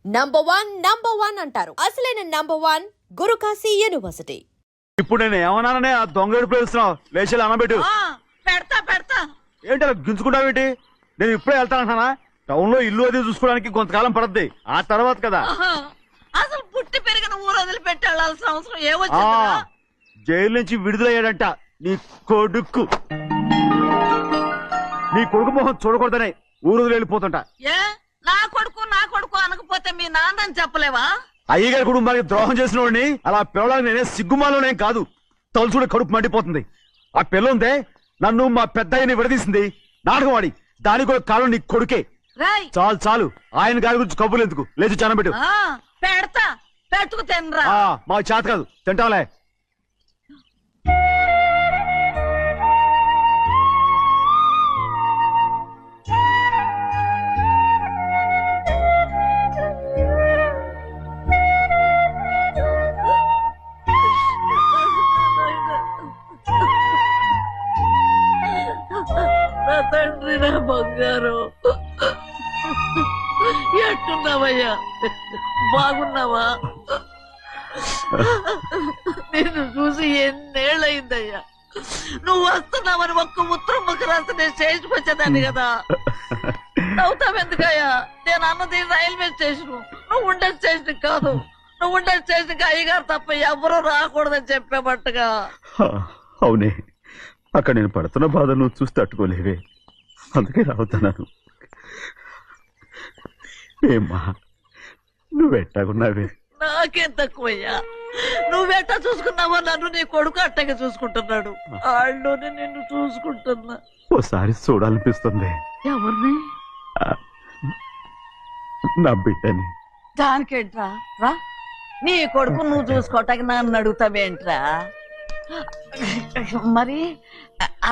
Number one అంటారు. అసలైన number one Guru Kashi university. ఇప్పుడు నేను ఏమన్నాననే ఆ దొంగ పిలుస్తున్నావు లేచి అనబెట్టు. పెడతా ఏంటి అలా గించుకుంటావేంటి? నేను ఇప్పుడే వెళ్తానంటున్నా. టౌన్ లో ఇల్లు అది చూసుకోవడానికి కొంతకాలం పడద్ది, ఆ తర్వాత కదా. అసలు పుట్టి పెరిగిన ఊరు వదిలిపెట్టి వెళ్ళాల్సిన అవసరం ఏమొచ్చింది? జైలు నుంచి విడుదలయ్యాడంట నీ కొడుకు. నీ కొడుకు మొహం చూడకూడదనే ఊరు వెళ్ళిపోతుంటా. ఏ నా కొడుకు అనకపోతే మీ నాన్నని చెప్పలేవా? అయ్యగారి కుటుంబానికి ద్రోహం చేసిన వాడిని అలా పిల్లడానికి నేనే సిగ్గుమాలోనేం కాదు. తలుచుకుంటే కడుపు మండిపోతుంది. ఆ పిల్ల ఉందే నన్ను మా పెద్దయ్యని విడదీసింది నాటకం ఆడి. దానికి కూడా కాలం నీ కొడుకే. చాలు ఆయన గారి గురించి కబుర్లు ఎందుకు, లేచి చనబెట్టు. పెడతా పెట్టుకు తినరా. మా చేత కాదు, తింటాంలే. నా తండ్రి, నా బంగారు, ఎట్టున్నావయ్యా? బాగున్నావా? నిన్ను చూసి ఎన్నేళ్ళయిందయ్యా. నువ్వు వస్తున్నావని ఒక్క ఉత్తరం ముక్క రాస్తే నేను స్టేషన్కి వచ్చేదాన్ని కదా. నవ్వుతావెందుకయ్యా? నేను అన్నది రైల్వే స్టేషన్, నువ్వు ఉండే స్టేషన్ కాదు. నువ్వు ఉండే స్టేషన్ కి అయ్యగారు తప్ప ఎవరూ రాకూడదని చెప్పేమట్టుగా. అవునే, అక్కడ నేను పడుతున్న బాధ నువ్వు చూసి తట్టుకోలేవే, అందుకే రావుతున్నాను. ఏమ్మా నువ్వెట్టాగున్నావే? నాకేం తక్కువయ్యా. నువ్వెట్టా చూసుకున్నావో నన్ను నీ కొడుకు అట్టగా చూసుకుంటున్నాడు. ఆళ్ళలోనే నిన్ను చూసుకుంటున్నా. ఓసారి చూడాలనిపిస్తుంది. ఎవరిని? నా బిడ్డని. దానికేంట్రా? రా, నీ కొడుకు నువ్వు చూసుకోవటానికి నన్ను అడుగుతావేంట్రా? మరి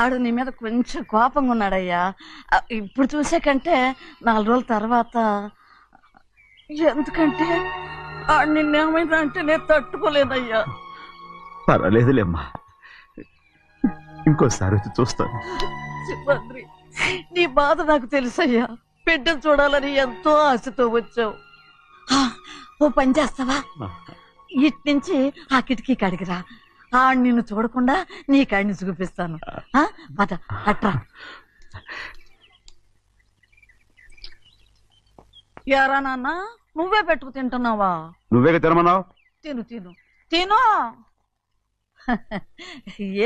ఆడు నీ మీద కొంచెం కోపంగా ఉన్నాడయ్యా. ఇప్పుడు చూసే కంటే 4 రోజుల తర్వాత. ఎందుకంటే ఆడు నిన్నేమైనా అంటే నేను తట్టుకోలేనయ్యా. పర్వాలేదులేమ్మా, ఇంకోసారి వచ్చి చూస్తాను. సింహాద్రి, నీ బాధ నాకు తెలుసయ్యా. బిడ్డను చూడాలని ఎంతో ఆశతో వచ్చావు. ఓ పని చేస్తావా? ఇటు నుంచి ఆ కిటికీ కడిగిరా. ఆడు నిన్ను చూడకుండా నీ కాడిని చూపిస్తాను. పద అట్రా. యారా నాన్న, నువ్వే పెట్టుకు తింటున్నావా? నువ్వే తినమన్నావు. తిను తిను తిను.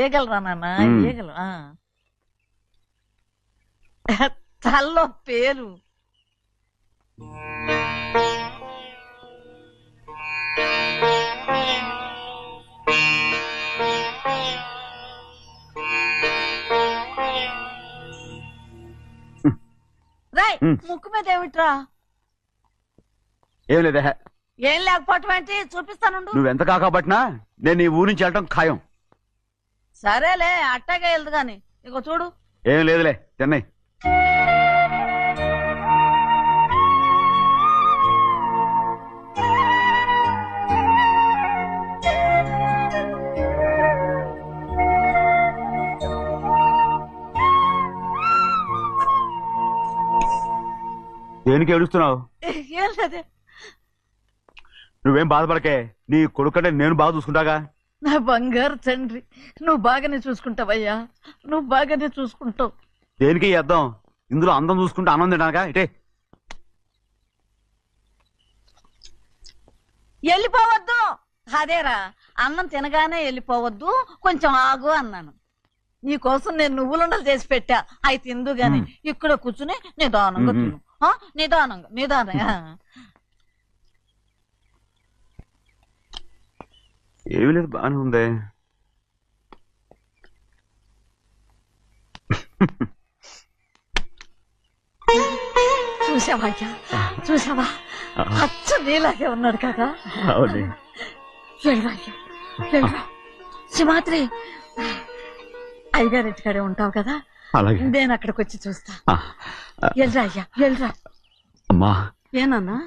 ఏగలరా నాన్న, ఏగలు. తల్లో పేరు. రాయ్, ముక్కు మీద ఏమిట్రా? ఏం లేదా? ఏం లేకపోవటం ఏంటి? చూపిస్తాను. నువ్వెంత కాకపట్టినా నేను ఈ ఊరి నుంచి వెళ్ళటం ఖాయం. సరేలే, అట్టాగే వెళ్దు గాని. ఇగో చూడు. ఏం లేదులే, చెన్నై. దేనికి ఏడుస్తున్నావు? ఏం లేదే. నువ్వేం బాధపడకే, నీ కొడుకంటే నేను బాగా చూసుకుంటాగా. నా బంగారు తండ్రి, నువ్వు బాగానే చూసుకుంటావయ్యా. నువ్వు బాగానే చూసుకుంటావు. దేనికి అర్థం? ఇందులో అందం చూసుకుంటే ఆనందం తినగా. ఇటే వెళ్ళిపోవద్దు. అదేరా, అన్నం తినగానే వెళ్ళిపోవద్దు, కొంచెం ఆగు అన్నాను. నీకోసం నేను నువ్వులుండలు చేసి పెట్టా, అవి తిందు గాని. ఇక్కడ కూర్చుని నిదానంగా తిను. నిదానంగా. ఏమీ లేదు, బాగానే ఉంది. చూసావయ్యా, చూసావా? అచ్చ నీలాగే ఉన్నాడు కదా. సింహాద్రి, అయ్యగారి ఇంటికాడే ఉంటావు కదా. నేను అక్కడికి వచ్చి చూస్తా. వెళ్ళరా అయ్యా, వెళ్ళరా. అమ్మా, ఏనన్నా?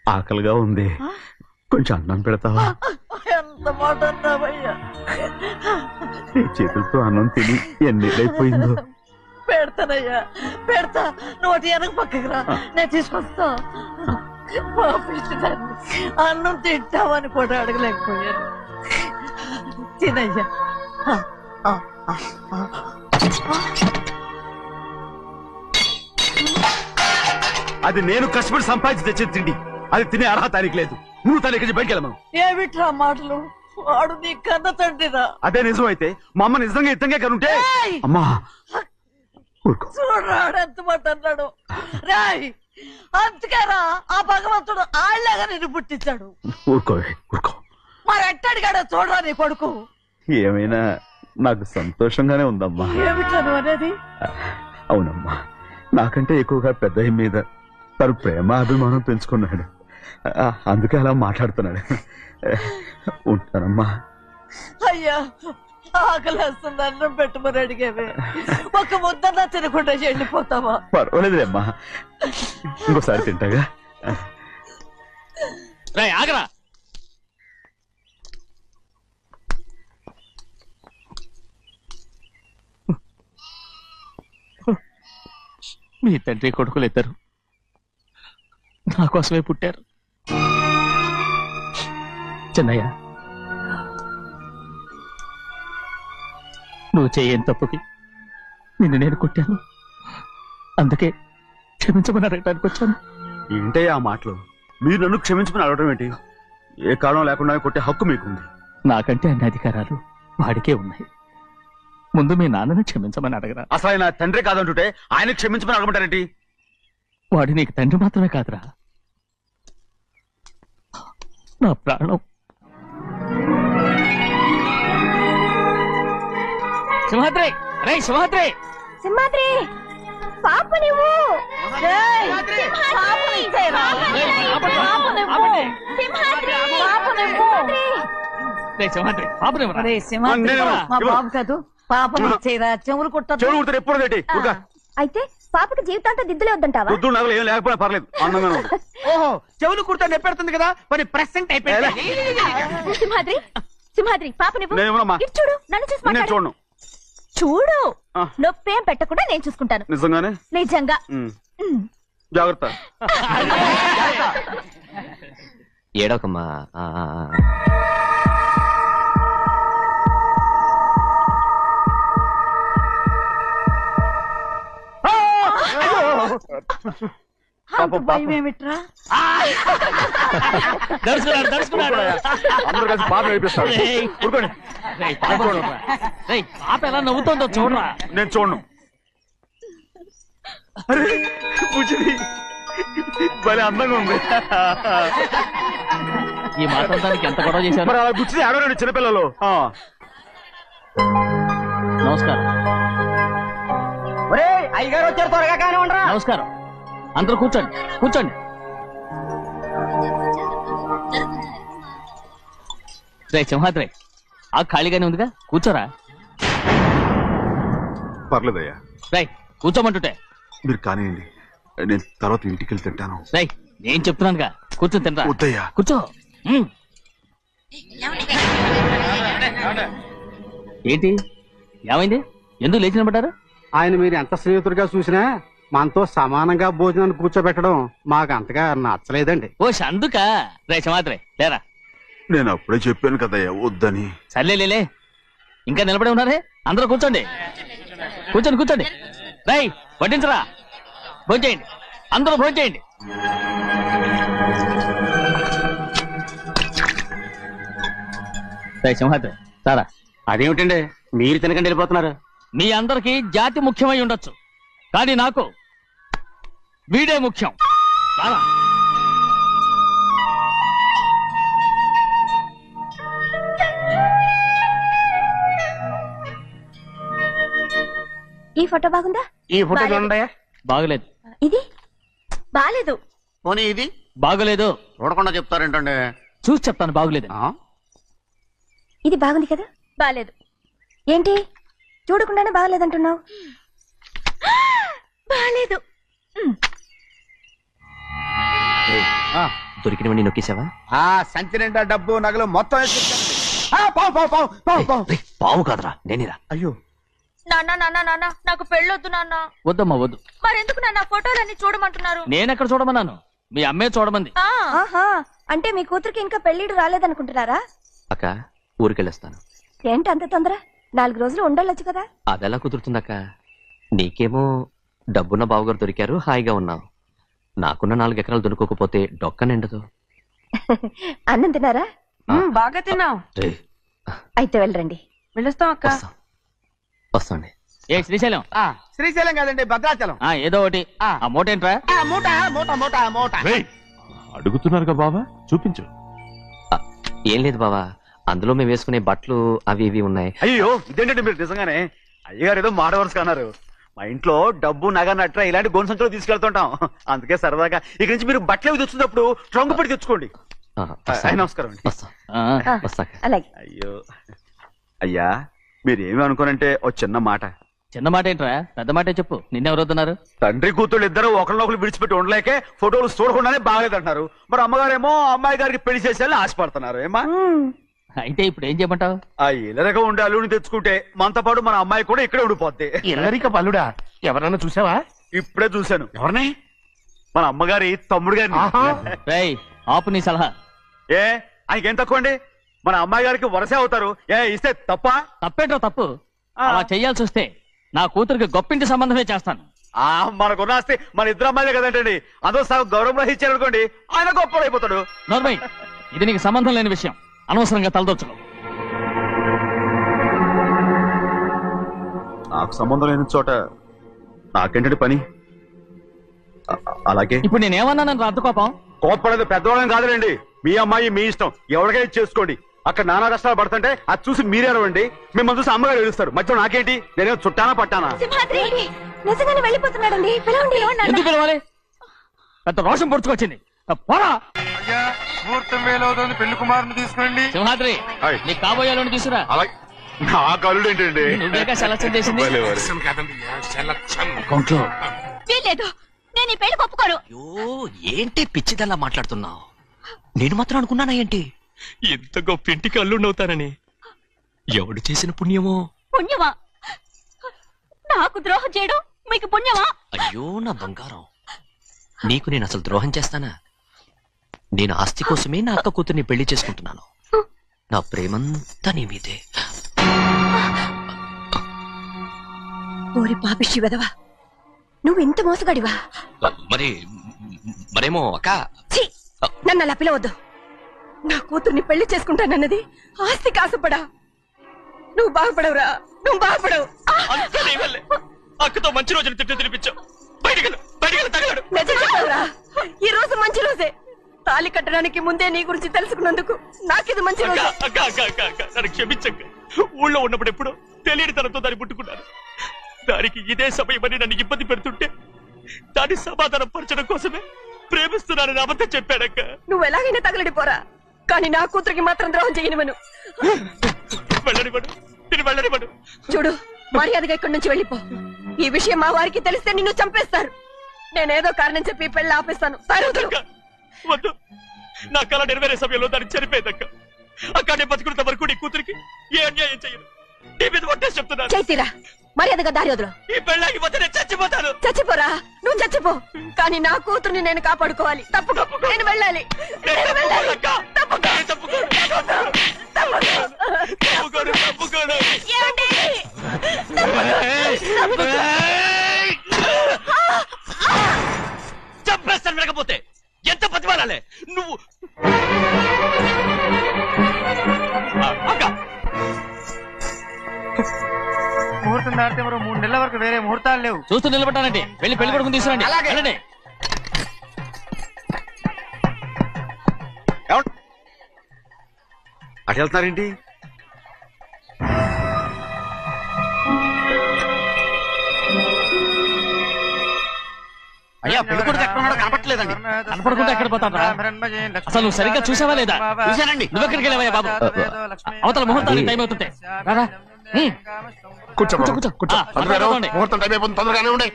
ఆకలిగా ఉంది, కొంచెం అన్నం పెడతావా? ఎంత మాట అన్నావయ్యా. నీ చేతులతో అన్నం తిని ఎన్నిళ్ళైపోయిందో. పెడతానయ్యా, పెడతా. నోటి వెనక పక్కకి రా, నేను తీసుకొస్తా. పాపించదాన్ని అన్నం తింటామని కూడా అడగలేకపోయాను. తినయ్యా. అది నేను కష్టపడి సంపాదించి తెచ్చేది తిండి. అది తినే అర్హత ఆయనకి లేదు. నువ్వు తన ఇక్కడి బయటికి వెళ్ళమను. ఏమిట్రా మాటలు? వాడు నీ కన్న తండ్రిరా. అదే నిజం అయితే మా అమ్మ నిజంగా ఇద్దంగా కనుంటే అమ్మా ఊరుకో. చూడరాడు ఎంత మాట అన్నాడు. రాయ్ అందుకేరా ఆ భగవంతుడు ఆళ్ళగా నిన్ను పుట్టించాడు. ఊరుకో ఊరుకో. మరి ఎట్టడిగాడో చూడరా నీ కొడుకు. ఏమైనా నాకు సంతోషంగానే ఉందమ్మా. ఏమిట్రా నువ్వు అనేది? అవునమ్మా, నాకంటే ఎక్కువగా పెద్ద మీద తను ప్రేమ అభిమానం పెంచుకున్నాడు. అందుకే అలా మాట్లాడుతున్నాడు. ఉంటానమ్మా. అయ్యా ఆకలేస్తుంది, అన్నం పెట్టమని అడిగేవే. ఒక ముద్దన్నా తినకుండా వెళ్ళిపోతావా? పర్వాలేదులేమ్మా, ఇంకోసారి తింటాగా. ఆగరా. మీ తండ్రి కొడుకులు ఇద్దరు నా కోసమే పుట్టారు. చిన్నయ్య, నువ్వు చేయని తప్పుకి నిన్ను నేను కొట్టాను. అందుకే క్షమించమని అడగడానికి వచ్చాను. ఏంటే ఆ మాటలు? మీరు నన్ను క్షమించమని అడగడం ఏంటి? ఏ కారణం లేకుండా కొట్టే హక్కు మీకుంది. నాకంటే అన్ని అధికారాలు వాడికే ఉన్నాయి. ముందు మీ నాన్నని క్షమించమని అడగరా. అసలు ఆయన తండ్రి కాదంటుంటే ఆయన క్షమించమని అడగమంటారేంటి? వాడు నీకు తండ్రి మాత్రమే కాదురా, నా ప్రాణం. సింహాద్రి, రే సింహాద్రి, సింహాద్రి పాప నువ్వు రే సింహాద్రి, పాపనివ్వరా. రే సింహాద్రి, మా బాబు కాదు పాపని ఇచ్చేరా. చెవులు కుట్టదు. చెవులు కుడితే ఎప్పుడు ఏంటి? అయితే పాపకి జీవితాంతం దిద్దులే వద్దంటావా? వద్దు, నగలు ఏం లేకపోయినా పర్లేదు, అందంగా ఉంది. ఓహో, చెవులు కుర్తా నెప్పెడుతుంది కదా, మరి ప్రెసెంట్ అయిపోయింది. సింహాద్రి, సింహాద్రి పాప నేనేమోనమ్మా? నువ్వు చూడు, నన్ను చూసి నేను మాట్లాడు. చూడను. చూడు, ఆ. నొప్పేం పెట్టకుండా నేను చూసుకుంటాను. నిజంగానే? నిజంగా. జాగ్రత్త. ఏడోకమ్మా. అంత భయం ఏమిట్రా? దడుచుకున్నాడు, దడుచుకున్నాడు. అందరూ కలిసి పాప నడిపిస్తారు. రేయ్. ఊరుకోండి. రేయ్, పాప చూడరా. రేయ్, పాప ఎలా నవ్వుతోందో చూడరా. నేను చూడను. అరే బుజ్జిది భలే అందంగా ఉంది. ఈ మాట్లాడడానికి ఎంత గొడవ చేశారు. మరి అలా బుచ్చిది ఆడవారండి చిన్నపిల్లలు. నమస్కారం. అయ్యగారు వచ్చారు, త్వరగా కానీ ఉండరా. నమస్కారం. అందరూ కూర్చోండి, కూర్చోండి. రే సింహాద్రి, ఆ ఖాళీగానే ఉందిగా, కూర్చోరా. పర్లేదయ్యా, రై కూర్చోమంటుంటే. మీరు కానివ్వండి, నేను తర్వాత ఇంటికి వెళ్ళి తింటాను. రై నేను చెప్తున్నానుగా, కూర్చొని తింటా. వద్దయ్యా. కూర్చో. ఏంటి ఏమైంది? ఎందుకు లేచి నిలబడ్డారు? ఆయన మీరు ఎంత స్నేహితుడిగా చూసినా మనతో సమానంగా భోజనాన్ని కూర్చోబెట్టడం మాకు అంతగా నచ్చలేదండి. ఓ అందుకా. రే సింహాద్రి లేరా. నేను అప్పుడే చెప్పాను కదయ్యా వద్దని. సర్లేలే, ఇంకా నిలబడి ఉన్నారే. అందరూ కూర్చోండి, కూర్చోండి, కూర్చోండి. రై వడ్డించరా, భోంచేయండి, అందరూ భోంచేయండి. రై సింహాద్రి సారా. అదేమిటండి మీరు తినకండి వెళ్ళిపోతున్నారు? మీ అందరికీ జాతి ముఖ్యమై ఉండొచ్చు, కానీ నాకు వీడే ముఖ్యం. సారా. ఈ ఫోటో బాగుందా? ఈ ఫోటో చూడండి. బాగలేదు. ఇది బాలేదు. పోనీ ఇది బాగలేదు. చూడకుండా చెప్తారేంటండి? చూసి చెప్తాను బాగలేదు. ఇది బాగుంది కదా? బాలేదు. ఏంటి చూడకుండానే బాగలేదంటున్నావు? బాలేదు. దొరికినవన్నీ నొక్కేసావా? సంచి నిండా డబ్బు నగలు మొత్తం పావు కాదురా, నేనేరా. అయ్యో నాన్న నాన్న నాన్న నాకు పెళ్ళొద్దు నాన్న. వద్దమ్మా వద్దు. మరెందుకు నాన్న ఫోటోలన్నీ చూడమంటున్నారు? నేనెక్కడ చూడమన్నాను? మీ అమ్మే చూడమంది. ఆహా అంటే మీ కూతురికి ఇంకా పెళ్లిడు రాలేదనుకుంటున్నారా? అక్క ఊరికెళ్ళొస్తాను. ఏంటి అంత తొందర? 4 రోజులు ఉండొచ్చు కదా. అదెలా కుదురుతుందక్క? నీకేమో డబ్బున్న బావగారు దొరికారు, హాయిగా ఉన్నావు. నాకున్న 4 ఎకరాలు దొరకకపోతే డొక్క నిండదు. అన్నం తిన్నారా? బాగా తిన్నావు. రే, అయితే వెళ్ళరండి. వెళ్ళొస్తాం అక్క. వస్తాండి. ఏ శ్రీశైలం, శ్రీశైలం కాదండి, భద్రాచలం. ఏదో ఒకటి. ఆ మూట ఏంట్రా? మూట మూట మూట మూట. అడుగుతున్నారుగా బావా, చూపించు. ఏం లేదు బావా, అందులో మేము వేసుకునే బట్టలు అవి ఇవి ఉన్నాయి. అయ్యో ఇదేంటండి మీరు నిజంగానే అయ్యగారు ఏదో మాట వరుస అన్నారు. మా ఇంట్లో డబ్బు నగ నట్ర ఇలాంటి గోను సంచులు తీసుకెళ్తుంటాం. అందుకే సరదాగా ఇక్కడి నుంచి మీరు బట్టలు అవి తెచ్చుకున్నప్పుడు ట్రంకు పెట్టి తెచ్చుకోండి. నమస్కారం అండి. వస్తా. అలాగే. అయ్యో అయ్యా, మీరేమి అనుకోనంటే ఓ చిన్న మాట. చిన్న మాట ఏంట్రా, పెద్ద మాటే చెప్పు. నిన్నెవరు వద్దన్నారు? తండ్రి కూతుళ్ళు ఇద్దరు ఒకరినొకరు విడిచిపెట్టి ఉండలేకే ఫోటోలు చూడకుండానే బాగలేదంటున్నారు. మరి అమ్మగారేమో అమ్మాయి గారికి పెళ్లి చేసేయాలని ఆశపడుతున్నారు. ఏమా అయితే ఇప్పుడు ఏం చేయమంటావు? ఆ ఇలరగా ఉండే అల్లుని తెచ్చుకుంటే మనతో పాటు మన అమ్మాయి కూడా ఇక్కడే ఉండిపోద్ది. ఇల్లరిక పల్లుడా, ఎవరన్నా చూసావా? ఇప్పుడే చూశాను. ఎవరిని? మన అమ్మగారి తమ్ముడు గారిని. రేయ్ ఆపు నీ సలహా. ఏ ఆయనకేం తక్కువ అండి? మన అమ్మాయి గారికి వరసే అవుతారు. ఏ ఇస్తే తప్ప? తప్పేంట్రా తప్పు. అలా చెయ్యాల్సి వస్తే నా కూతురికి గొప్పింటి సంబంధమే చేస్తాను. మనకున్న ఆస్తి మన ఇద్దరు అమ్మాయిలే కదంటండి. అదో సగం గౌరవం ఇచ్చారు అనుకోండి, ఆయన గొప్ప అయిపోతాడు. నోర్మై, ఇది నీకు సంబంధం లేని విషయం. అనవసరంగా తలదొచ్చుకో. నాకు సంబంధం లేని చోట నాకేంటంటే పని. అలాగే ఇప్పుడు నేనేమన్నానని రద్దు కోపం? కోప్పడేది పెద్దవాళ్ళని కాదులేండి. మీ అమ్మాయి మీ ఇష్టం, ఎవరికైనా చేసుకోండి. అక్కడ నానా కష్టాలు పడుతుంటే అది చూసి మీరే అరవండి. మిమ్మల్ని చూసి అమ్మగారు ఏడుస్తారు. మధ్యలో నాకేంటి? నేనేమో చుట్టానా పట్టానా? సింహాద్రి నిజంగానే వెళ్ళిపోతున్నాడండి. పిలవండి. ఎందుకు పిలవాలి? పెద్ద రోషం పొడుచుకొచ్చింది. పోరా ముహూర్తం వేలవుతుంది, పెళ్లి కుమారుని తీసుకురండి. సింహాద్రి, నీ కాబోయేలోని తీసుకురా. నా కలుడు ఏంటండి? నువ్వేగా సెలక్షన్ చేసింది. వీల్లేదు, నేను ఈ పెళ్లి ఒప్పుకోను. అయ్యో, ఏంటి పిచ్చిదల్లా మాట్లాడుతున్నావు? నేను మాత్రం అనుకున్నానా ఏంటి ఇంత గొప్ప ఇంటికి అల్లుండవుతానని? ఎవడు చేసిన పుణ్యమో? పుణ్యమా? నాకు ద్రోహం చేయడం మీకు పుణ్యమా? అయ్యో నా బంగారం, నీకు నేను అసలు ద్రోహం చేస్తానా? నేను ఆస్తి కోసమే నా అక్క కూతుర్ని పెళ్లి చేసుకుంటున్నాను. నా ప్రేమంతా నీ మీదే. ఓరి పాపిష్టి వెదవా, నువ్వు ఇంత మోసగాడివా? మరేమో అక్క. ఛీ, నన్ను అలా పిలవద్దు. నా కూతుర్ని పెళ్లి చేసుకుంటానన్నది ఆస్తి కాసపడా. నువ్వు బాగుపడవురా, నువ్వు బాగుపడవు. అక్కతో మంచి రోజులు తినిపించావు. నిజం చెప్పవురా, ఈ రోజు మంచి రోజే. తాళి కట్టడానికి ముందే నీ గురించి తెలుసుకున్నందుకు నాకిది మంచి రోజు. నన్ను క్షమించక్క. ఊళ్ళో ఉన్నప్పుడు ఎప్పుడు తెలియని తనతో దాన్ని పుట్టుకున్నాను. దానికి ఇదే సమయమని నన్ను ఇబ్బంది పెడుతుంటే దాన్ని సమాధానం పరచడం కోసమే ప్రేమిస్తున్నానని అబద్ధం చెప్పాడక్క. నువ్వు ఎలాగైనా తగలడిపోరా, కానీ నా కూతురికి మాత్రం ద్రోహం చేయనివను. వెళ్ళనివ్వడు, నేను వెళ్ళనివ్వడు. చూడు, మర్యాదగా ఇక్కడి నుంచి వెళ్ళిపో. ఈ విషయం మా వారికి తెలిస్తే నిన్ను చంపేస్తారు. నేనేదో కారణం చెప్పి పెళ్లి ఆపేస్తాను. వద్దు, నా కళ నెరవేరే సమయంలో దాన్ని చనిపోయేదక్క. అక్కడే బతుకున్నంత వరకు నీ కూతురికి ఏ అన్యాయం చేయను. నీ మీద ఒట్టేసి చెప్తున్నాను. చైతీరా, మర్యాదగా దారి వదలు. ఈ పెళ్ళాగిపోతే నేను చచ్చిపోతాను. చచ్చిపోరా, నువ్వు చచ్చిపో, కానీ నా కూతుర్ని నేను కాపాడుకోవాలి. తప్పుకో, నేను వెళ్ళాలి. నేను వెళ్ళాలి. తప్పుకో. ఏమండి? చంపేస్తాను. వినకపోతే ఎంత బతిమాలాలే నువ్వు? అక్క, ముహూర్తం దాటితే మరో 3 నెలల వరకు వేరే ముహూర్తాలు లేవు. చూస్తూ నిలబట్టానండి. వెళ్ళి పెళ్లి కొడుకుని తీసుకురండి. వెళ్ళండి. అటు వెళ్తున్నారేంటి? అయ్యా, పెళ్లి కొడుకు ఎక్కడ ఉన్నాడో కనపట్లేదండి. కనపడకుండా ఎక్కడ పోతారా? అసలు నువ్వు సరిగ్గా చూసావా లేదా? చూశానండి. నువ్వెక్కడికి వెళ్ళావయ్యా బాబు? అవతల ముహూర్తానికి టైం అవుతుంటే రారా. కూర్చో కూర్చో. ముహూర్తం టైం అయిపోతుంది, తొందరగానే ఉండే.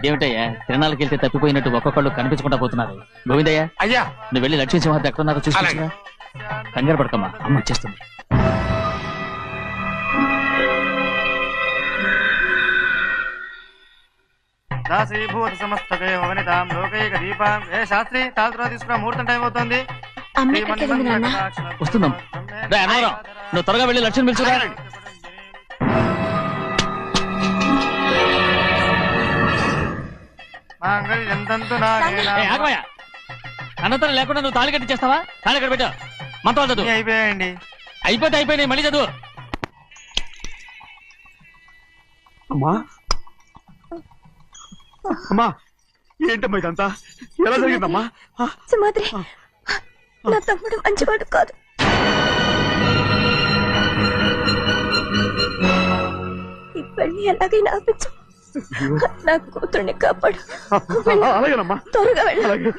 ఇదేమిటయ్యా, తిరణాలకు వెళ్తే తప్పిపోయినట్టు ఒక్కొక్కళ్ళు కనిపించకుండా పోతున్నారు. గోవిందయ్య, అయ్యా, నువ్వు వెళ్ళి లక్ష్మీ సింహాద్రి ఎక్కడున్నారో చూసి అలాగే. కంగారు పడకమ్మా, అమ్మ వచ్చేస్తుంది. దాసీభూత సమస్తకే వనితాం లోకైక దీపాం. ఏ శాస్త్రి తాళతో తీసుకురా, ముహూర్తం టైం అవుతుంది. వస్తుందమ్మా. రే అన్నవరం, నువ్వు త్వరగా వెళ్ళి లక్ష్యం పిలుచురా. అన్నతరం లేకుండా నువ్వు తాళి కట్టి చేస్తావా? తాళి కట్టి పెట్టా. మంత్రాలు చదువు. అయిపోయాయండి. అయిపోయినాయి, మళ్ళీ చదువు. అమ్మా అమ్మా, ఏంటమ్మా ఇదంతా? ఎలా జరిగిందమ్మా? సుమాద్రి, నా తమ్ముడు మంచివాడు కాదు. ఈ పెళ్లి ఎలాగైనా ఆపించు. నా కూతుర్ని కాపాడు. అలాగేనమ్మా. త్వరగా వెళ్ళ. అలాగే.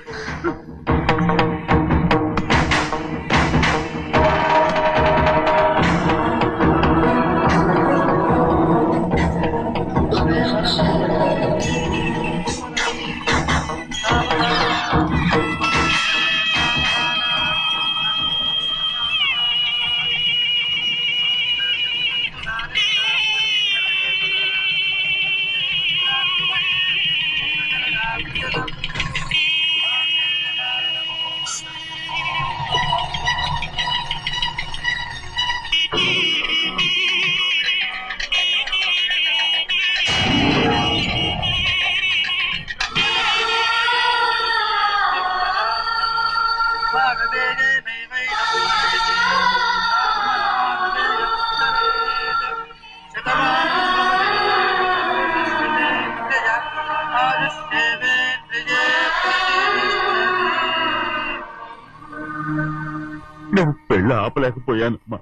నేను పెళ్ళి ఆపలేకపోయానమ్మా.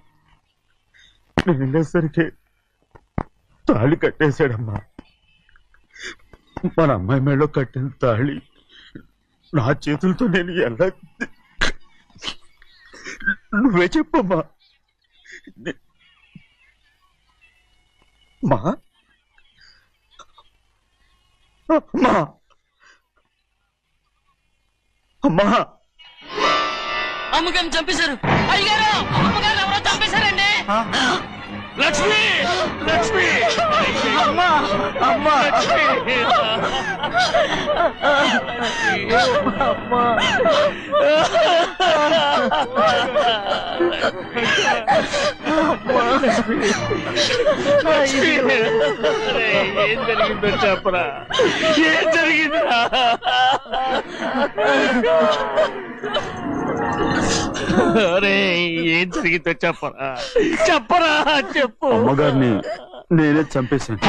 నేను వెళ్ళేసరికి తాళి కట్టేశాడమ్మా. మన అమ్మాయి మేడలో కట్టిన తాళి నా చేతులతో నేను ఎలా... నువ్వే చెప్పమ్మా. మా అమ్మా, అమ్మా, అమ్మగారిని చంపేశారు. అయ్యారు, అమ్మగారు ఎవరో చంపేశారండి. లక్ష్మి, లక్ష్మి, అమ్మా, అమ్మా, ఏం జరిగిందో చెప్పరా? ఏం జరిగిందిరా? ఏం జరిగిందో చెప్పరా, చెప్పరా, చెప్పు. అమ్మగారిని నేనే చంపేశాను.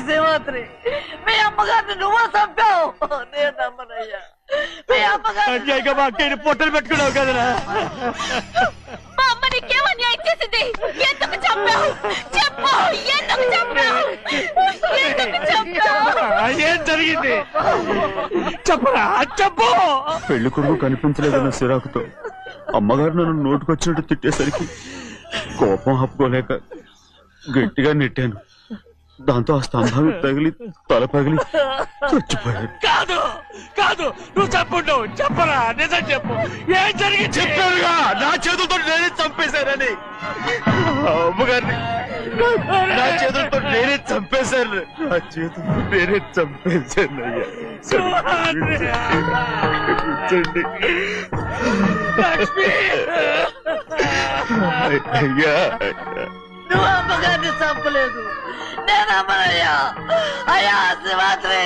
శ్రీమాత్రి, మీ అమ్మగారిని నువ్వు చంపావు. నేను నమ్మనయ్యా. మీ అమ్మగారు మా అక్కని పొట్టలు పెట్టుకున్నావు కదరా. మా అమ్మ నీకేం అన్యాయం చేసింది? ఎందుకు చంపావు? చెప్పు, ఎందుకు చంపావు? ఎందుకు చంపావు? ఏం జరిగింది చెప్పరా, చెప్పు. పెళ్లి కొడుకు కనిపించలేదన్న సిరాకుతో అమ్మగారు నన్ను నోటుకొచ్చినట్టు తిట్టేసరికి కోపం ఆపుకోలేక గట్టిగా నెట్టాను. దాంతో ఆ స్తంభాన్ని తగిలి తల పగిలి చచ్చిపోయాడు. కాదు కాదు, నువ్వు చెప్పుండవు. చెప్పరా, నిజం చెప్పు. ఏం జరిగింది? చెప్పానుగా, నా చేతులతో నేనే చంపేశానని. అమ్మగారిని నా చేతులతో నేనే చంపేశాను. నా చేతులతో నేనే చంపేశాను. అయ్యా, నువ్వు అమ్మగారిని చంపలేదు. నేను అమ్మనయ్యా. అయ్యా శ్రీమాత్రి.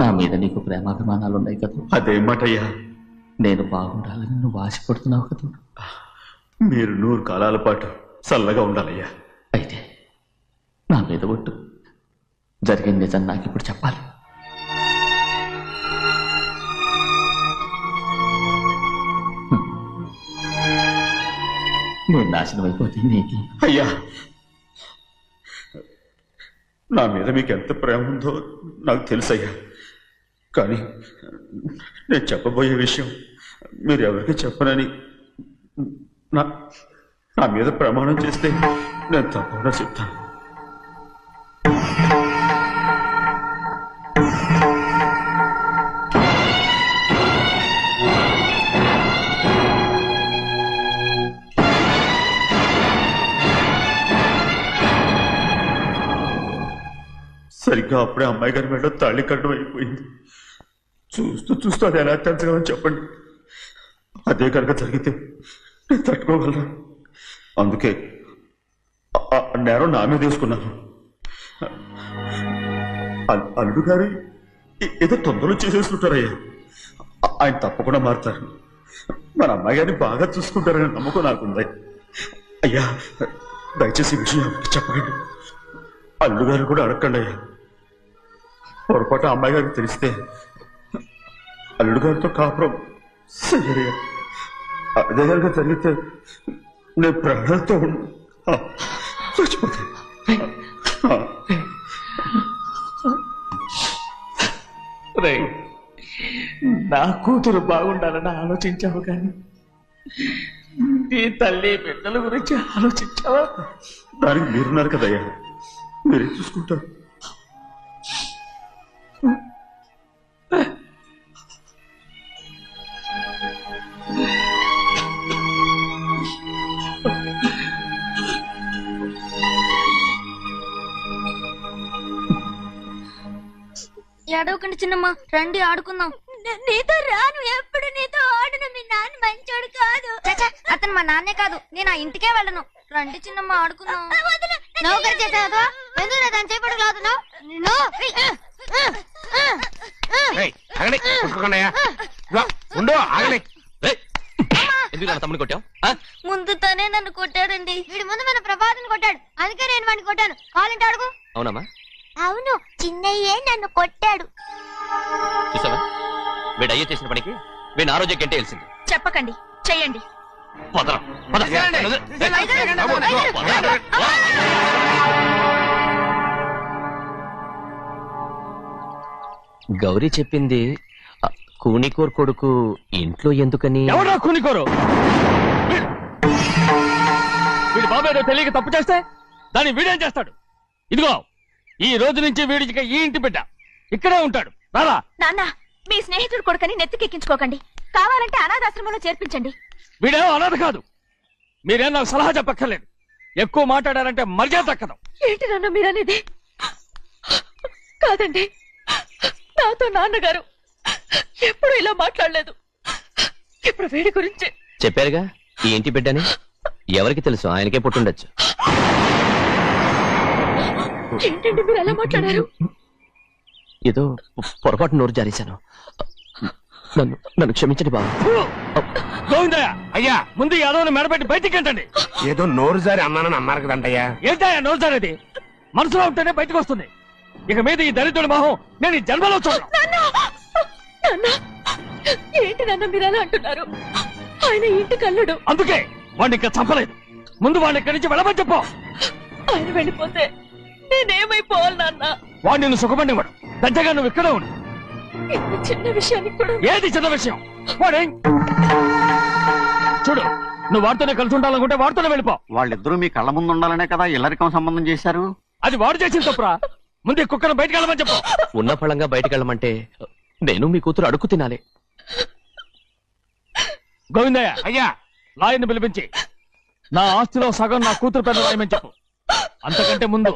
నా మీద నీకు ప్రేమాభిమానాలు ఉన్నాయి కదా. అదేమాటయ్యా? నేను బాగుండాలని నువ్వు ఆశపడుతున్నావు కదా. మీరు 100 కాలాల పాటు చల్లగా ఉండాలయ్యా. అయితే నా మీద ఒట్టు. జరిగిన నిజం నాకు ఇప్పుడు చెప్పాలి. నేను నాశనం అయిపోతే నీకు. అయ్యా, నా మీద మీకు ఎంత ప్రేమ ఉందో నాకు తెలుసయ్యా. కానీ నేను చెప్పబోయే విషయం మీరు ఎవరికి చెప్పనని నా నా మీద ప్రమాణం చేస్తే నేను తప్పకుండా చెప్తాను. సరిగ్గా అప్పుడే అమ్మాయి గారి మెడలో తాళి కట్టడం అయిపోయింది. చూస్తూ చూస్తూ అది ఎలా తెంచగలని చెప్పండి. అదే కనుక జరిగితే నేను తట్టుకోగలరా? అందుకే నేరం నా మీద తీసుకున్నాను. అల్లుడు గారు ఏదో తొందరలో చేసేసుకుంటారయ్యా. ఆయన తప్పకుండా మారుతారు. మన అమ్మాయి గారిని బాగా చూసుకుంటారనే నమ్మకం నాకుంది. అయ్యా దయచేసి ఈ విషయం చెప్పండి. అల్లుడు గారు కూడా అడగండి అయ్యా. పొరపాటు అమ్మాయి గారికి తెలిస్తే అల్లుడు గారితో కాపురం సయ్యయ్యా. అదే కనుక జరిగితే నేను ప్రాణాలతో చచ్చిపోతాను. నా కూతురు బాగుండాలని ఆలోచించావు కానీ నీ తల్లి బిడ్డల గురించి ఆలోచించావా? దానికి మీరున్నారు కదయ్యా, మీరే చూసుకుంటారు. ఏడవకండి చిన్నమ్మ, రండి ఆడుకుందాం. నీతో రాను, ఎప్పుడు నీతో ఆడను. మీ నాన్న మంచోడు కాదు. అతను మా నాన్నే కాదు, నేను ఆ ఇంటికే వెళ్ళను. రండి చిన్నమ్మ ఆడుకుందాం. నౌకరి చేసావా? ఎందుకు దాని చేపడు లాదున్నావు? తమ్ముడు కొట్టావు? ముందు తనే నన్ను కొట్టాడండి. వీడి ముందు మన ప్రభాతం కొట్టాడు, అందుకే నేను వాడిని కొట్టాను. కావాలంటే అడుగు. అవునమ్మా? అవును, చిన్నయ్యే నన్ను కొట్టాడు. చూసావా, వీడు అయ్యే చేసిన పనికి వీడిని ఆ రోజే గంటే తెలిసింది. చెప్పకండి, చెయ్యండి. గౌరీ చెప్పింది కూనికోర్ కొడుకు ఇంట్లో ఎందుకని? ఎవరా కూనికోరు? వీడి బాబు ఏదో తెలియక తప్పు చేస్తే దాన్ని వీడేం చేస్తాడు? ఇదిగో, ఈ రోజు నుంచి వీడికి ఈ ఇంటి బిడ్డ ఇక్కడే ఉంటాడు. రారా. నాన్న, మీ స్నేహితుడు కొడుకని నెత్తికెక్కించుకోకండి. కావాలంటే అనాథాశ్రమంలో చేర్పించండి. వీడేమో అనాథ కాదు. మీరేం నాకు సలహా చెప్పక్కర్లేదు. ఎక్కువ మాట్లాడారంటే మర్యాద తక్కదు. ఏంటి నాన్న మీరనేది? కాదండి, నాతో నాన్నగారు ఎప్పుడు ఇలా మాట్లాడలేదు. ఇప్పుడు వీడి గురించి చెప్పారుగా ఈ ఇంటి బిడ్డని. ఎవరికి తెలుసు, ఆయనకే పుట్టుండొచ్చు. ఏంటండి మీరు ఎలా మాట్లాడారు? ఏదో పొరపాటు నోరు జారేశాను. నన్ను క్షమించండి బాబు. గోవిందయ్య, అయ్యా ముందు ఈ అదవుని మెడబెట్టి బయటికి ఏంటండి? ఏదో నోరు జారి అన్నానని అన్నారు కదంటయ్యా. ఏంటయ్యా నోరు జారేది? మనసులో ఉంటేనే బయటకు వస్తుంది. ఇక మీద ఈ దరిద్రుడి మొహం నేను ఈ జన్మలో చూడను. ఏంటి నాన్న మీరు ఎలా అంటున్నారు? ఆయన ఇంటి కల్లుడు. అందుకే వాడిని ఇంకా చంపలేదు. ముందు వాడిని ఇక్కడి నుంచి వెళ్ళమని చెప్పు. ఆయన వెళ్ళిపోతే నేనేమైపోవాలి నాన్న? వాడిని నువ్వు సుఖపడివాడు. దచ్చగా నువ్వు ఇక్కడే ఉండు. ఇంత చిన్న విషయానికి కూడా ఏది చిన్న విషయం? వాడే చూడు, నువ్వు వాడితోనే కలిసి ఉండాలనుకుంటే వాడితోనే వెళ్ళిపో. వాళ్ళిద్దరూ మీ కళ్ళ ముందు ఉండాలనే కదా ఇల్లరికం సంబంధం చేశారు. అది వాడు చేసిన తప్పురా. ముందు ఈ కుక్కను బయటకు వెళ్ళమని చెప్పు. ఉన్న ఫలంగా బయటకు వెళ్ళమంటే నేను మీ కూతురు అడుగు తినాలి. గోవిందయ్య, అయ్యా లాయర్ని పిలిపించి నా ఆస్తిలో సగం నా కూతురు పెద్ద రాయమని చెప్పు. అంతకంటే ముందు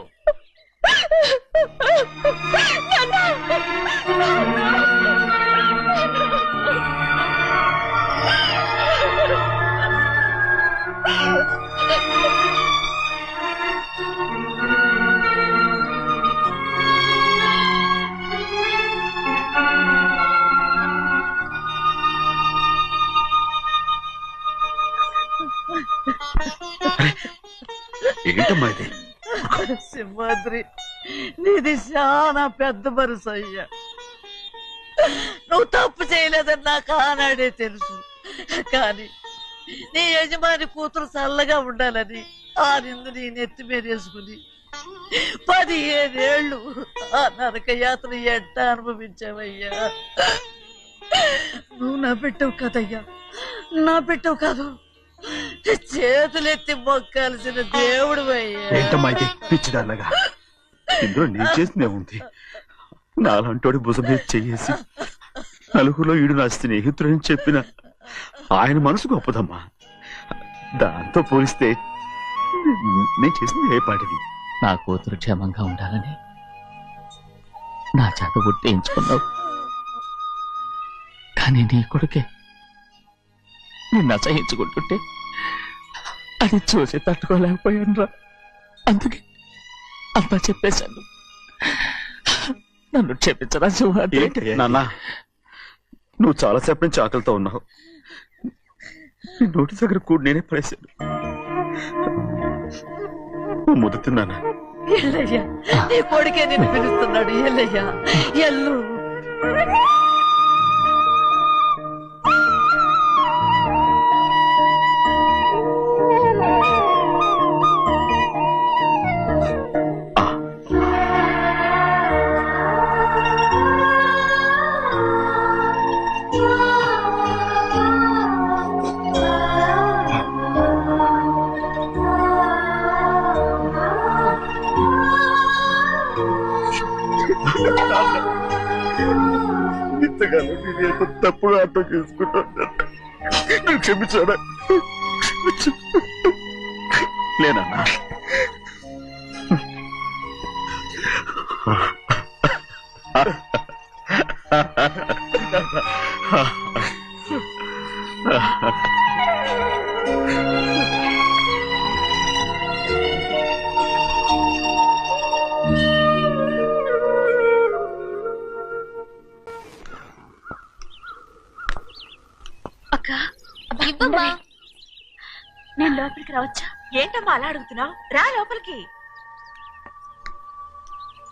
ఏంటమ్మా ఇది? సింహాద్రి, నీది చాలా పెద్ద మనసు అయ్యా. నువ్వు తప్పు చేయలేదని నాకు ఆనాడే తెలుసు. కానీ నీ యజమాని కూతురు చల్లగా ఉండాలని ఆ నిందు నీ నెత్తి మీద వేసుకుని 15 ఏళ్ళు ఆ నరక యాత్ర ఎట్ట అనుభవించావయ్యా. నువ్వు నా పెట్టవు కదయ్యా, నా పెట్టవు కాదు, చేతులెత్తి మొక్కాల్సిన దేవుడు అయ్యా. ఏంటమ్మా ఇది పిచ్చిదాన్నగా? ఇందులో నేను చేసిందే ఉంది. నాలంటోడి భుజం మీద చెయ్యేసి నలుగురిలో ఈడు నా స్నేహితుడని చెప్పిన ఆయన మనసు గొప్పదమ్మా. దాంతో పోలిస్తే నేను చేసింది ఏ పాటిది? నా కూతురు క్షేమంగా ఉండాలని నా చేత గుర్తించుకున్నావు, కానీ నీ కొడుకే నిన్ను అసహించుకుంటుంటే అది చూసి తట్టుకోలేకపోయాను రా. అందుకే అంతా చెప్పేశాను. నన్ను క్షమించరా శివాజీ. నాన్న, నువ్వు చాలాసేపు నుంచి ఆకలితో ఉన్నావు. నీ నోటి దగ్గర కూడా నేనే పడేశాను. నువ్వు ముద్దు తిన్నానా? ఎల్లయ్యా, నీ కొడుకే నిన్ను పిలుస్తున్నాడు. ఎల్లయ్యా, ఎల్లు. ఇంతకాలం నేను తప్పుగా అర్థం చేసుకుంటాను. నువ్వు క్షమించాడా? లేనన్నా, ఇవ్వమ్మా. నేను లోపలికి రావచ్చా? ఏంటమ్మా అలా అడుగుతున్నావు? రా లోపలికి.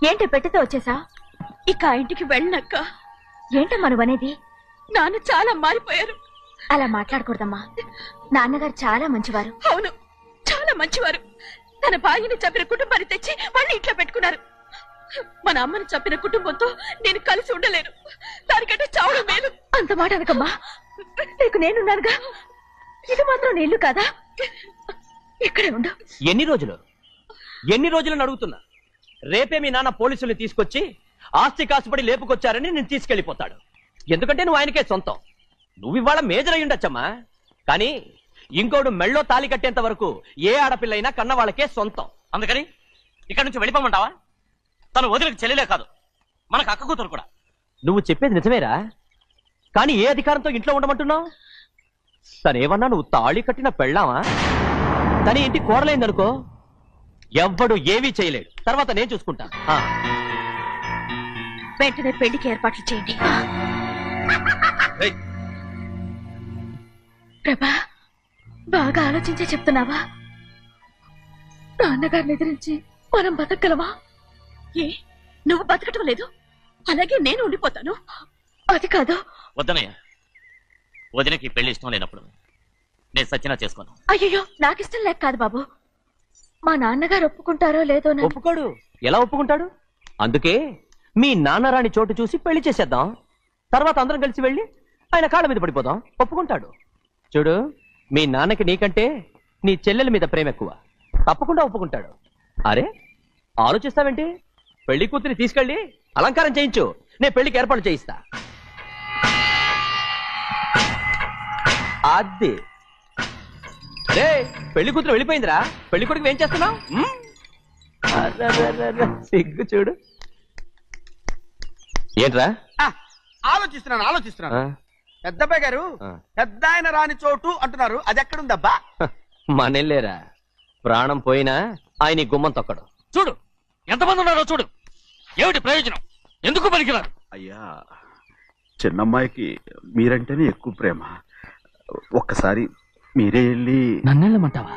ఏంటి పెట్టితో వచ్చేసా? ఇక ఆ ఇంటికి వెళ్ళనక్క. ఏంటమ్మా నువ్వు అనేది? నాన్న చాలా మారిపోయారు. అలా మాట్లాడకూడదమ్మా. నాన్నగారు చాలా మంచివారు. అవును, చాలా మంచివారు. తన భార్యని చంపిన కుటుంబాన్ని తెచ్చి మళ్ళీ ఇంట్లో పెట్టుకున్నారు. మన అమ్మని చంపిన కుటుంబంతో నేను కలిసి ఉండలేను. దానికంటే చావడం మేలు. అంత మాట అనకమ్మా, నీకు నేనున్నానుగా. ఇది మాత్రం నీ ఇల్లు కాదా? ఇక్కడే ఉండు. ఎన్ని రోజులను అడుగుతున్నా? రేపే మీ నాన్న పోలీసుల్ని తీసుకొచ్చి ఆస్తి కాసుపడి లేపుకొచ్చారని నేను తీసుకెళ్లిపోతాడు. ఎందుకంటే నువ్వు ఆయనకే సొంతం. నువ్వు ఇవాళ మేజర్ అయి ఉండొచ్చమ్మా, కానీ ఇంకోడు మెళ్ళో తాలి కట్టేంత వరకు ఏ ఆడపిల్లైనా కన్న వాళ్ళకే సొంతం. అందుకని ఇక్కడి నుంచి వెళ్ళిపోమంటావా? తను వదిలికి చెల్లెలే కాదు, మనకు అక్క కూతురు కూడా. నువ్వు చెప్పేది నిజమేరా, కానీ ఏ అధికారంతో ఇంట్లో ఉండమంటున్నావు? తనేమన్నా నువ్వు తాళి కట్టిన పెళ్ళావా? తన ఇంటి కోడలైందనుకో, ఎవ్వడు ఏమీ చేయలేడు. తర్వాత నేను చూసుకుంటా. వెంటనే పెళ్లికి ఏర్పాట్లు చేయండి. ప్రభా, బాగా ఆలోచించే చెప్తున్నావా? నాన్నగారిని ఎదిరించి మనం బతకగలవా? ఏ, నువ్వు బతకటం లేదు, అలాగే నేను ఉండిపోతాను. అది కాదు. వద్దనయ్య, వదినకి పెళ్లి ఇష్టం లేనప్పుడు నేను సచ్చినా చేసుకోను. అయ్యో, నాకిష్టం లేక కాదు బాబు. మా నాన్నగారు ఒప్పుకుంటారో లేదో. ఒప్పుకోడు. ఎలా ఒప్పుకుంటాడు? అందుకే మీ నాన్నరాని చోటు చూసి పెళ్లి చేసేద్దాం. తర్వాత అందరం కలిసి వెళ్ళి ఆయన కాళ్ళ మీద పడిపోదాం. ఒప్పుకుంటాడు. చూడు, మీ నాన్నకి నీకంటే నీ చెల్లెల మీద ప్రేమ ఎక్కువ. తప్పకుండా ఒప్పుకుంటాడు. అరే, ఆలోచిస్తావేంటి? పెళ్లి కూతురి తీసుకెళ్ళి అలంకారం చేయించు, నేను పెళ్లికి ఏర్పాటు చేయిస్తా. అది రే, పెళ్లి కూతురు వెళ్ళిపోయిందిరా. పెళ్లి కొడుకు ఏం చేస్తున్నావు? సిగ్గు చూడు. ఏంట్రా? ఆలోచిస్తున్నాను. పెద్దబ్బాయి గారు పెద్ద ఆయన రాని చోటు అంటున్నారు, అది ఎక్కడుందబ్బా? మనెళ్ళేరా, ప్రాణం పోయినా ఆయన గుమ్మం తొక్కడు. చూడు ఎంతమంది ఉన్నారో చూడు. ఏమిటి ప్రయోజనం? ఎందుకు పనికిరారు? అయ్యా, చిన్నమ్మాయికి మీరంటేనే ఎక్కువ ప్రేమ. ఒక్కసారి మీరే వెళ్ళి. నన్నెళ్ళమంటావా?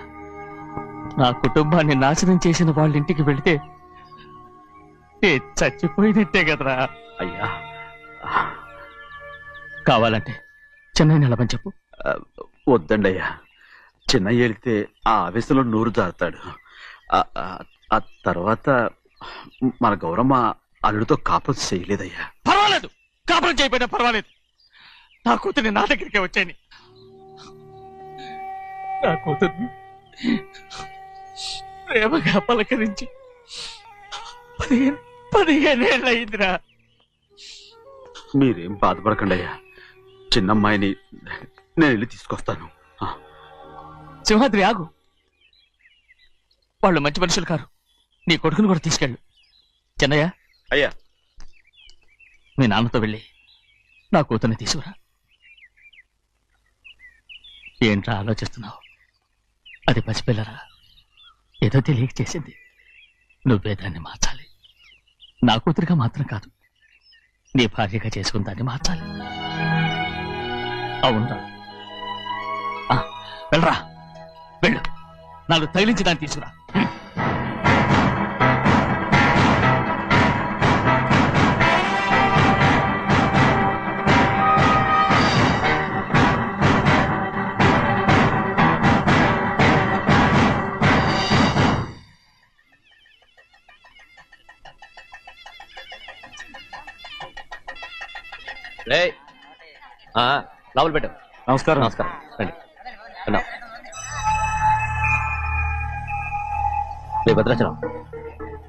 నా కుటుంబాన్ని నాశనం చేసిన వాళ్ళ ఇంటికి వెళితే చచ్చిపోయినట్టే కదరా. అయ్యా, కావాలంటే చెన్నై నిలబని చెప్పు. వద్దండి అయ్యా, చిన్నయ్య వెళితే ఆ ఆవేశంలో నోరు జారుతాడు. ఆ తర్వాత మన గౌరమ్మ అల్లుడితో కాపురం చేయలేదయ్యా. పర్వాలేదు, కాపురం చేయకపోయినా పర్వాలేదు. నా కూతుర్ని నా దగ్గరికే వచ్చాయని. నా కూతుర్ని ప్రేమగా పలకరించి 15 అయిందిరా. మీరేం బాధపడకండి అయ్యా, చిన్నమ్మాయిని నేను వెళ్ళి తీసుకొస్తాను. సింహాద్రి ఆగు, వాళ్ళు మంచి మనుషులు కారు. నీ కొడుకుని కూడా తీసుకెళ్ళు. చిన్నయ్య, అయ్యా మీ నాన్నతో వెళ్ళి నా కూతుర్ని తీసుకురా. ఏంట్రా ఆలోచిస్తున్నావు? అది పసిపిల్లరా, ఏదో తెలియక చేసింది. నువ్వే దాన్ని మార్చాలి. నా కూతురిగా మాత్రం కాదు, నీ భార్యగా చేసుకుని దాన్ని మార్చాలి. అవునరా, వెళ్ళరా, వెళ్ళు. నాలుగు తగిలించి దాన్ని తీసుకురా. లోపల పెట్టు. నమస్కారం. నమస్కారం, రండి. అన్నా, భద్రాచలం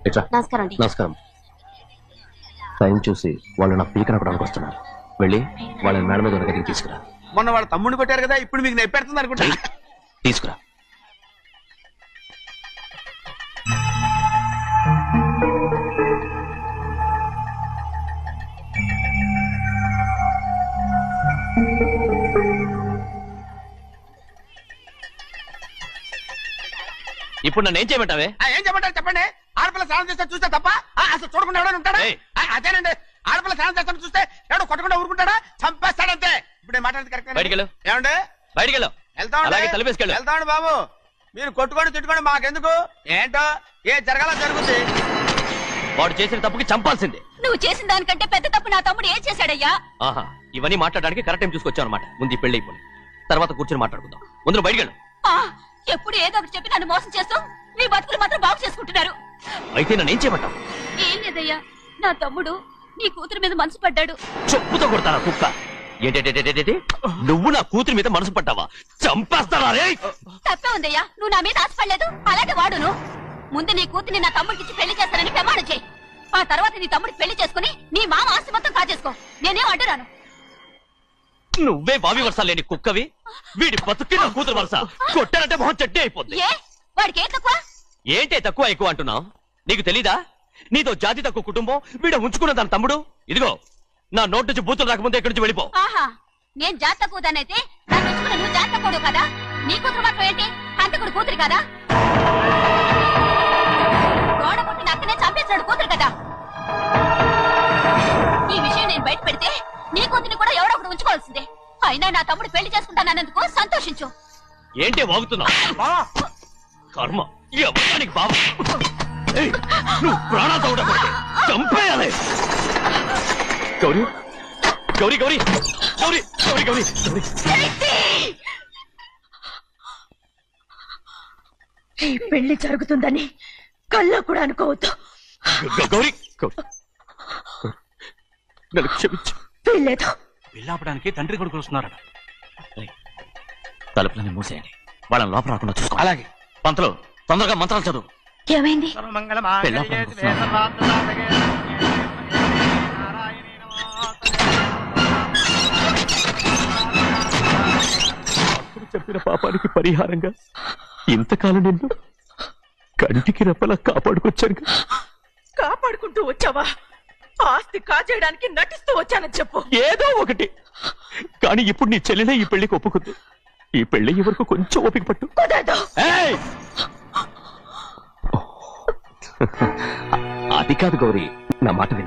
ఎట్లా? నమస్కారం నమస్కారం. టైం చూసి వాళ్ళు నా పీక నప్పడానికి వస్తున్నారు. వెళ్ళి వాళ్ళని మేడం మీద ఉన్న దగ్గరికి తీసుకురా. మొన్న వాళ్ళ తమ్ముడిని కొట్టారు కదా, ఇప్పుడు మీకు నెప్పెడుతుంది అనుకుంటా. తీసుకురా. ఇప్పుడు నన్ను ఏం చేయమంటావే? ఏం చెప్పంటారు చెప్పండి. ఆడపిల్ల స్నానం చేస్తే చూస్తే తప్ప అసలు చూడకుండా ఎవడైనా ఉంటాడా? అదేనండి, ఆడపిల్ల స్నానం చేస్తాను చూస్తే ఎవడో కొట్టకుండా ఊరుకుంటాడా? చంపేస్తాడంతే. ఇప్పుడు మాట్లాడేది కరెక్ట్. బయటికి వెళ్ళు. ఏమండి? బయటికి వెళ్ళు. వెళ్తామండి బాబు. మీరు కొట్టుకొని తిట్టుకోండి, మాకెందుకు? ఏంటో ఏ జరగాల జరుగుతుంది. వాడు చేసిన తప్పుకి చంపాల్సిందే. నువ్వు చేసిన దానికంటే పెద్ద తప్పు నా తమ్ముడు ఏం చేశాడయ్యా? ఆహా, ఇవన్నీ మాట్లాడడానికి కరెక్ట్ టైం చూసుకొచ్చావు అనమాట. ముందు ఈ పెళ్లి అయిపోయి తర్వాత కూర్చొని మాట్లాడుకుందాం. ముందు బయటికి వెళ్ళు. ఎప్పుడు ఏదో ఒకటి చెప్పి నన్ను మోసం చేస్తూ మీ బతుకులు మాత్రం బాగు చేసుకుంటున్నారు. అయితే నన్ను ఏం చేయమంటావు? ఏం లేదయ్యా, నా తమ్ముడు నీ కూతురు మీద మనసు పడ్డాడు. చెప్పుతో కొడతారా కుక్క? ఏంటంటే నువ్వు నా కూతురి మీద మనసు పడ్డావా? చంపేస్తావా? తప్పే ఉందయ్యా, నువ్వు నా మీద ఆశపడలేదు, అలాగే వాడును. ముందు నీ కూతుర్ని నా తమ్ముడికి పెళ్లి చేస్తానని ప్రమాణం చేయి. ఆ తర్వాత నీ తమ్ముడికి పెళ్లి చేసుకుని నీ మామ ఆస్తి మొత్తం కాజేసుకో. నేనేం అడ్డురాను. నువ్వే బావి వరస లేని కుక్కవి. వీడి బతుక్కి నా కూతురు వరస. కొట్టానంటే మొహం చెట్టే అయిపోద్ది. వాడికి ఏం తక్కువ? ఏంటే తక్కువ ఎక్కువ అంటున్నావు? నీకు తెలీదా? నీతో జాతి తక్కువ కుటుంబం వీడ ఉంచుకున్న దాని తమ్ముడు. ఇదిగో నా నోటి నుంచి బూతులు రాకముందే ఇక్కడి నుంచి వెళ్ళిపో. ఆహా, నేను జాతి తక్కువదానైతే నన్ను ఉంచుకున్న నువ్వు జాతి తక్కువడు కదా? నీ కూతురు మాత్రం ఏంటి? హంతకుడు కూతురు కదా? గోడ పుట్టిన అక్కనే చంపేశాడు కూతురు కదా? ఈ విషయం నేను బయట పెడితే నీ కూతురిని కూడా ఎవడో ఒకటి ఉంచుకోవాల్సిందే. అయినా నా తమ్ముడు పెళ్లి చేసుకుంటానన్నందుకు సంతోషించు. ఏంటి వాగుతున్నావు? కర్మ ఈ అబ్బానికి బావ. నువ్వు ప్రాణాలతో ఉండకూడదు, చంపేయాలి. గౌరీ గౌరీ గౌరీ గౌరీ గౌరీ గౌరీ గౌరీ. ఈ పెళ్లి జరుగుతుందని కల్లో కూడా అనుకోవద్దు. గౌరీ నన్ను క్షమించు. వీల్లేదు. పెళ్ళాపడానికి తండ్రి కొడుకులు వస్తున్నారట. తలుపులని మూసేయండి, వాళ్ళని లోపల రాకుండా చూసుకో. అలాగే. పంతులు తొందరగా మంత్రాలు చదువు. ఏమైంది? చెప్పిన పాపానికి పరిహారంగా ఇంతకాలం నిన్ను కంటికి రెప్పలా కాపాడుకొచ్చాను. కాపాడుకుంటూ వచ్చావా? ఆస్తి కాజేయడానికి నటిస్తూ వచ్చానని చెప్పు. ఏదో ఒకటి. కానీ ఇప్పుడు నీ చెల్లెలే ఈ పెళ్లికి ఒప్పుకుంది. ఈ పెళ్లి వరకు కొంచెం ఓపిక పట్టు. అది కాదు గౌరీ, నా మాట విను.